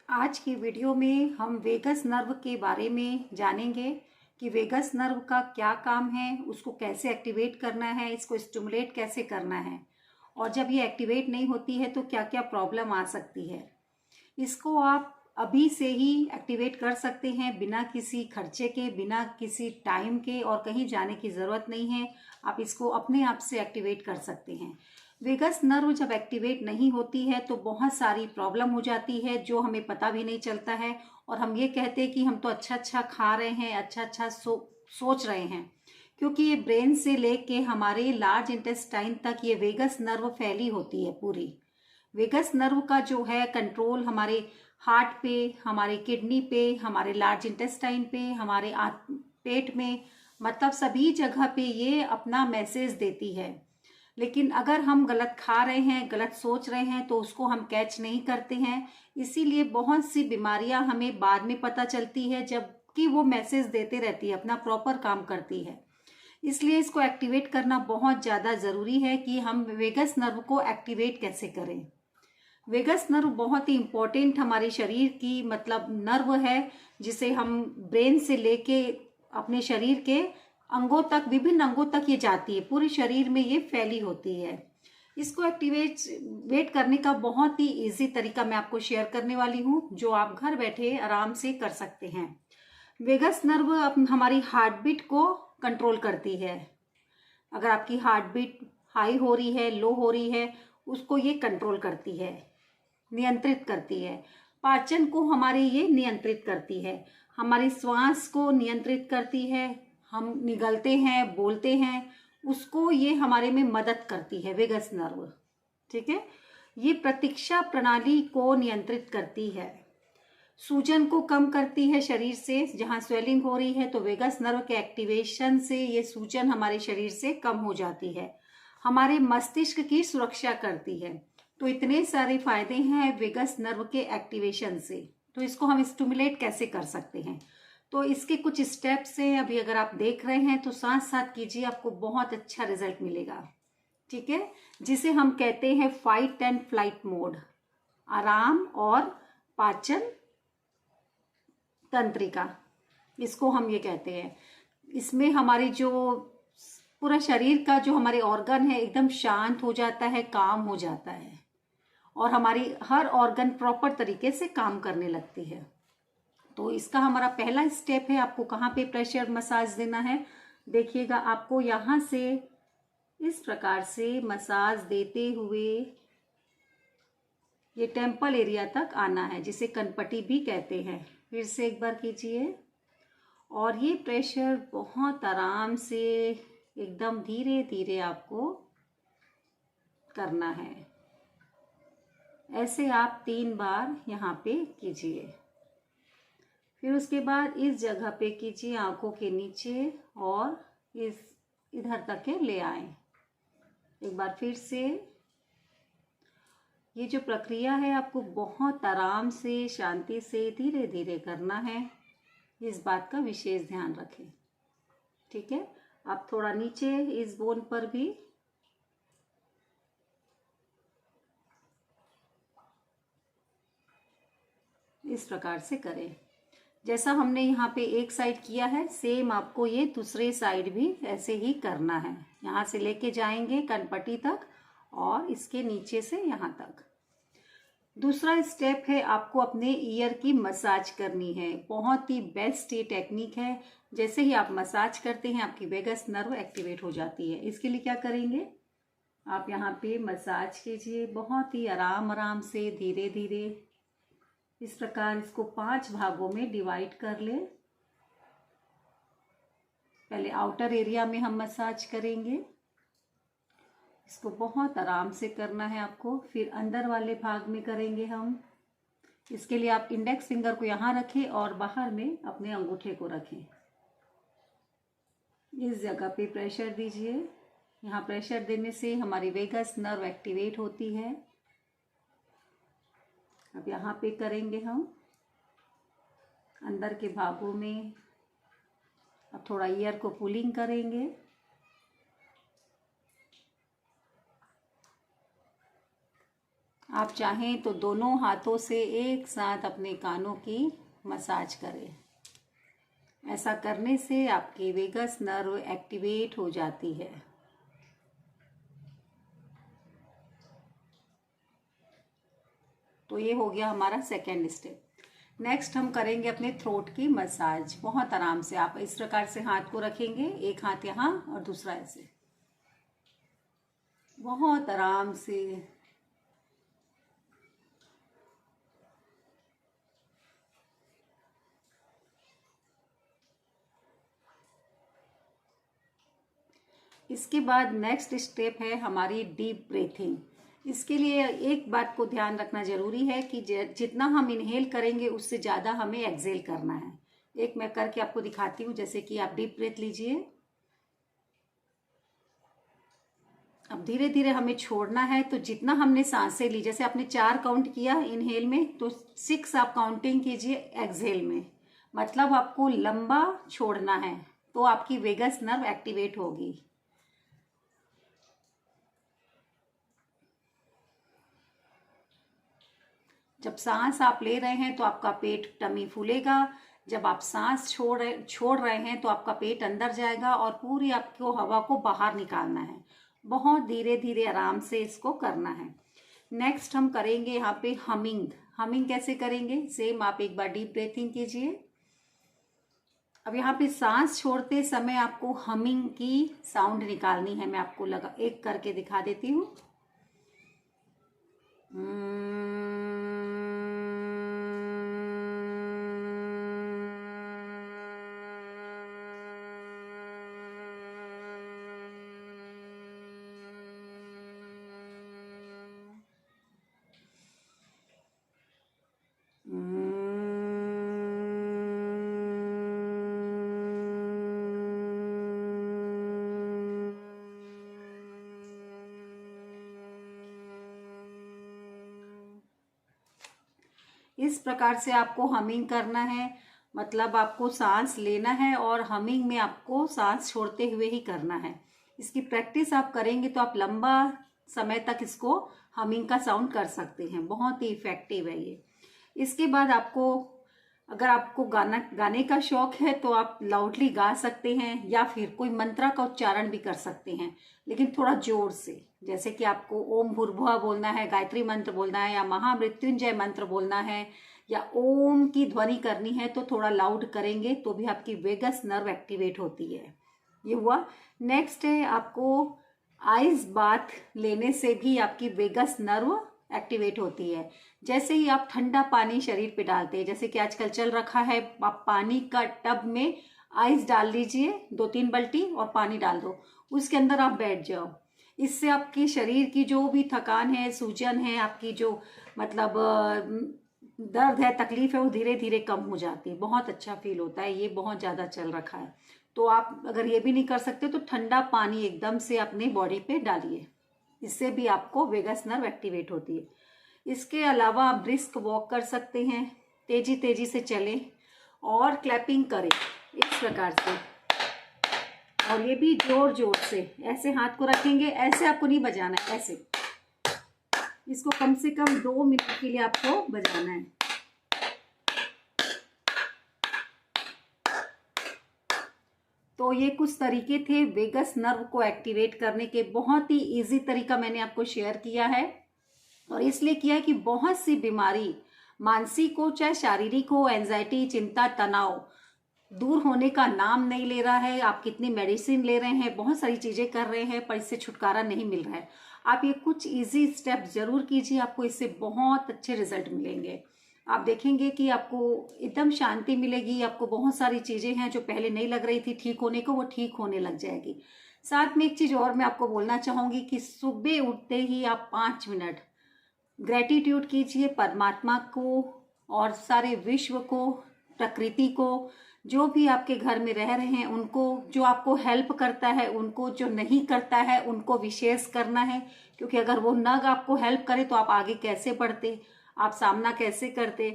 आज की वीडियो में हम वेगस नर्व के बारे में जानेंगे कि वेगस नर्व का क्या काम है, उसको कैसे एक्टिवेट करना है, इसको स्टिमुलेट कैसे करना है और जब ये एक्टिवेट नहीं होती है तो क्या क्या प्रॉब्लम आ सकती है। इसको आप अभी से ही एक्टिवेट कर सकते हैं बिना किसी खर्चे के, बिना किसी टाइम के, और कहीं जाने की ज़रूरत नहीं है। आप इसको अपने आप से एक्टिवेट कर सकते हैं। वेगस नर्व जब एक्टिवेट नहीं होती है तो बहुत सारी प्रॉब्लम हो जाती है जो हमें पता भी नहीं चलता है और हम ये कहते हैं कि हम तो अच्छा अच्छा खा रहे हैं, अच्छा अच्छा सोच रहे हैं, क्योंकि ये ब्रेन से लेके हमारे लार्ज इंटेस्टाइन तक ये वेगस नर्व फैली होती है पूरी। वेगस नर्व का जो है कंट्रोल हमारे हार्ट पे, हमारे किडनी पे, हमारे लार्ज इंटेस्टाइन पे, हमारे पेट में, मतलब सभी जगह पे ये अपना मैसेज देती है। लेकिन अगर हम गलत खा रहे हैं, गलत सोच रहे हैं तो उसको हम कैच नहीं करते हैं। इसीलिए बहुत सी बीमारियां हमें बाद में पता चलती है, जबकि वो मैसेज देते रहती है, अपना प्रॉपर काम करती है। इसलिए इसको एक्टिवेट करना बहुत ज़्यादा ज़रूरी है कि हम वेगस नर्व को एक्टिवेट कैसे करें। वेगस नर्व बहुत ही इम्पोर्टेंट हमारे शरीर की मतलब नर्व है, जिसे हम ब्रेन से लेके अपने शरीर के अंगों तक, विभिन्न अंगों तक ये जाती है, पूरे शरीर में ये फैली होती है। इसको एक्टिवेट करने का बहुत ही इजी तरीका मैं आपको शेयर करने वाली हूँ, जो आप घर बैठे आराम से कर सकते हैं। वेगस नर्व हमारी हार्ट बीट को कंट्रोल करती है। अगर आपकी हार्ट बीट हाई हो रही है, लो हो रही है, उसको ये कंट्रोल करती है, नियंत्रित करती है। पाचन को हमारे ये नियंत्रित करती है, हमारी श्वास को नियंत्रित करती है। हम निगलते हैं, बोलते हैं, उसको ये हमारे में मदद करती है वेगस नर्व। ठीक है, ये प्रतीक्षा प्रणाली को नियंत्रित करती है, सूजन को कम करती है शरीर से। जहाँ स्वेलिंग हो रही है तो वेगस नर्व के एक्टिवेशन से ये सूजन हमारे शरीर से कम हो जाती है। हमारे मस्तिष्क की सुरक्षा करती है। तो इतने सारे फायदे हैं वेगस नर्व के एक्टिवेशन से। तो इसको हम स्टिमुलेट कैसे कर सकते हैं, तो इसके कुछ स्टेप्स हैं। अभी अगर आप देख रहे हैं तो साथ साथ कीजिए, आपको बहुत अच्छा रिजल्ट मिलेगा। ठीक है, जिसे हम कहते हैं फाइट एंड फ्लाइट मोड, आराम और पाचन तंत्रिका, इसको हम ये कहते हैं। इसमें हमारी जो पूरा शरीर का जो हमारे ऑर्गन है एकदम शांत हो जाता है, काम हो जाता है और हमारी हर ऑर्गन प्रॉपर तरीके से काम करने लगती है। तो इसका हमारा पहला स्टेप है, आपको कहाँ पे प्रेशर मसाज देना है। देखिएगा, आपको यहाँ से इस प्रकार से मसाज देते हुए ये टेम्पल एरिया तक आना है, जिसे कनपटी भी कहते हैं। फिर से एक बार कीजिए और ये प्रेशर बहुत आराम से, एकदम धीरे धीरे आपको करना है। ऐसे आप 3 बार यहाँ पे कीजिए। फिर उसके बाद इस जगह पे कीजिए, आंखों के नीचे, और इस इधर तक के ले आए। एक बार फिर से ये जो प्रक्रिया है आपको बहुत आराम से, शांति से, धीरे धीरे करना है। इस बात का विशेष ध्यान रखें। ठीक है, आप थोड़ा नीचे इस बोन पर भी इस प्रकार से करें। जैसा हमने यहाँ पे एक साइड किया है, सेम आपको ये दूसरे साइड भी ऐसे ही करना है। यहाँ से लेके जाएंगे कनपटी तक और इसके नीचे से यहाँ तक। दूसरा स्टेप है, आपको अपने ईयर की मसाज करनी है। बहुत ही बेस्ट ये टेक्निक है। जैसे ही आप मसाज करते हैं आपकी वेगस नर्व एक्टिवेट हो जाती है। इसके लिए क्या करेंगे, आप यहाँ पे मसाज कीजिए बहुत ही आराम आराम से, धीरे धीरे। इस प्रकार इसको 5 भागों में डिवाइड कर ले। पहले आउटर एरिया में हम मसाज करेंगे, इसको बहुत आराम से करना है आपको। फिर अंदर वाले भाग में करेंगे हम। इसके लिए आप इंडेक्स फिंगर को यहाँ रखें और बाहर में अपने अंगूठे को रखें। इस जगह पे प्रेशर दीजिए। यहाँ प्रेशर देने से हमारी वेगस नर्व एक्टिवेट होती है। अब यहाँ पे करेंगे हम अंदर के भागों में। अब थोड़ा ईयर को पुलिंग करेंगे। आप चाहें तो दोनों हाथों से एक साथ अपने कानों की मसाज करें। ऐसा करने से आपकी वेगस नर्व एक्टिवेट हो जाती है। तो ये हो गया हमारा सेकेंड स्टेप। नेक्स्ट हम करेंगे अपने थ्रोट की मसाज। बहुत आराम से आप इस प्रकार से हाथ को रखेंगे, एक हाथ यहाँ और दूसरा ऐसे, बहुत आराम से। इसके बाद नेक्स्ट स्टेप है हमारी डीप ब्रीथिंग। इसके लिए एक बात को ध्यान रखना जरूरी है कि जितना हम इनहेल करेंगे उससे ज़्यादा हमें एक्सहेल करना है। एक मैं करके आपको दिखाती हूँ, जैसे कि आप डीप ब्रेथ लीजिए। अब धीरे धीरे हमें छोड़ना है, तो जितना हमने सांसें ली, जैसे आपने 4 काउंट किया इनहेल में, तो 6 आप काउंटिंग कीजिए एक्सहेल में। मतलब आपको लंबा छोड़ना है, तो आपकी वेगस नर्व एक्टिवेट होगी। जब सांस आप ले रहे हैं तो आपका पेट टमी फूलेगा। जब आप सांस छोड़ रहे हैं तो आपका पेट अंदर जाएगा और पूरी आपको हवा को बाहर निकालना है। बहुत धीरे धीरे आराम से इसको करना है। नेक्स्ट हम करेंगे यहाँ पे हमिंग। हमिंग कैसे करेंगे? सेम आप एक बार डीप ब्रीथिंग कीजिए। अब यहाँ पे सांस छोड़ते समय आपको हमिंग की साउंड निकालनी है। मैं आपको एक करके दिखा देती हूँ। इस प्रकार से आपको हमिंग करना है। मतलब आपको सांस लेना है और हमिंग में आपको सांस छोड़ते हुए ही करना है। इसकी प्रैक्टिस आप करेंगे तो आप लंबा समय तक इसको हमिंग का साउंड कर सकते हैं। बहुत ही इफेक्टिव है ये। इसके बाद अगर आपको गाने का शौक है तो आप लाउडली गा सकते हैं, या फिर कोई मंत्रा का उच्चारण भी कर सकते हैं, लेकिन थोड़ा जोर से। जैसे कि आपको ओम भूर्भुवः बोलना है, गायत्री मंत्र बोलना है, या महामृत्युंजय मंत्र बोलना है, या ओम की ध्वनि करनी है, तो थोड़ा लाउड करेंगे तो भी आपकी वेगस नर्व एक्टिवेट होती है। ये हुआ। नेक्स्ट है आपको आइस बाथ लेने से भी आपकी वेगस नर्व एक्टिवेट होती है। जैसे ही आप ठंडा पानी शरीर पे डालते हैं, जैसे कि आजकल चल रखा है, आप पानी का टब में आइस डाल लीजिए, 2-3 बाल्टी, और पानी डाल दो, उसके अंदर आप बैठ जाओ। इससे आपके शरीर की जो भी थकान है, सूजन है, आपकी जो मतलब दर्द है, तकलीफ है, वो धीरे धीरे कम हो जाती है। बहुत अच्छा फील होता है। ये बहुत ज़्यादा चल रखा है। तो आप अगर ये भी नहीं कर सकते तो ठंडा पानी एकदम से अपने बॉडी पे डालिए। इससे भी आपको वेगस नर्व एक्टिवेट होती है। इसके अलावा आप ब्रिस्क वॉक कर सकते हैं, तेजी तेजी से चलें और क्लैपिंग करें इस प्रकार से। और ये भी जोर जोर से ऐसे हाथ को रखेंगे, ऐसे आपको नहीं बजाना है, ऐसे। इसको कम से कम 2 मिनट के लिए आपको बजाना है। तो ये कुछ तरीके थे वेगस नर्व को एक्टिवेट करने के। बहुत ही इजी तरीका मैंने आपको शेयर किया है, और इसलिए किया है कि बहुत सी बीमारी, मानसिक हो चाहे शारीरिक हो, एंजाइटी, चिंता, तनाव दूर होने का नाम नहीं ले रहा है। आप कितनी मेडिसिन ले रहे हैं, बहुत सारी चीजें कर रहे हैं, पर इससे छुटकारा नहीं मिल रहा है। आप ये कुछ इजी स्टेप जरूर कीजिए, आपको इससे बहुत अच्छे रिजल्ट मिलेंगे। आप देखेंगे कि आपको एकदम शांति मिलेगी। आपको बहुत सारी चीजें हैं जो पहले नहीं लग रही थी ठीक होने को, वो ठीक होने लग जाएगी। साथ में एक चीज और मैं आपको बोलना चाहूंगी कि सुबह उठते ही आप 5 मिनट ग्रेटिट्यूड कीजिए परमात्मा को और सारे विश्व को, प्रकृति को, जो भी आपके घर में रह रहे हैं उनको, जो आपको हेल्प करता है उनको, जो नहीं करता है उनको विशेष करना है। क्योंकि अगर वो न आपको हेल्प करे तो आप आगे कैसे बढ़ते, आप सामना कैसे करते।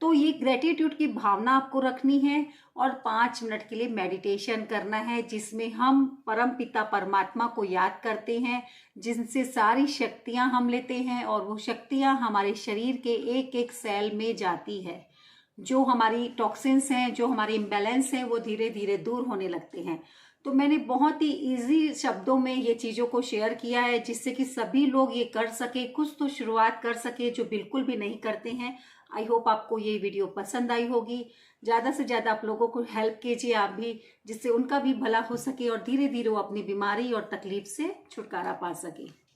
तो ये ग्रेटिट्यूड की भावना आपको रखनी है और 5 मिनट के लिए मेडिटेशन करना है, जिसमें हम परम पिता परमात्मा को याद करते हैं, जिनसे सारी शक्तियां हम लेते हैं और वो शक्तियां हमारे शरीर के एक एक सेल में जाती है। जो हमारी टॉक्सिन्स हैं, जो हमारे इम्बैलेंस हैं, वो धीरे धीरे दूर होने लगते हैं। तो मैंने बहुत ही इजी शब्दों में ये चीज़ों को शेयर किया है, जिससे कि सभी लोग ये कर सके, कुछ तो शुरुआत कर सके जो बिल्कुल भी नहीं करते हैं। आई होप आपको ये वीडियो पसंद आई होगी। ज़्यादा से ज़्यादा आप लोगों को हेल्प कीजिए आप भी, जिससे उनका भी भला हो सके और धीरे धीरे वो अपनी बीमारी और तकलीफ से छुटकारा पा सके।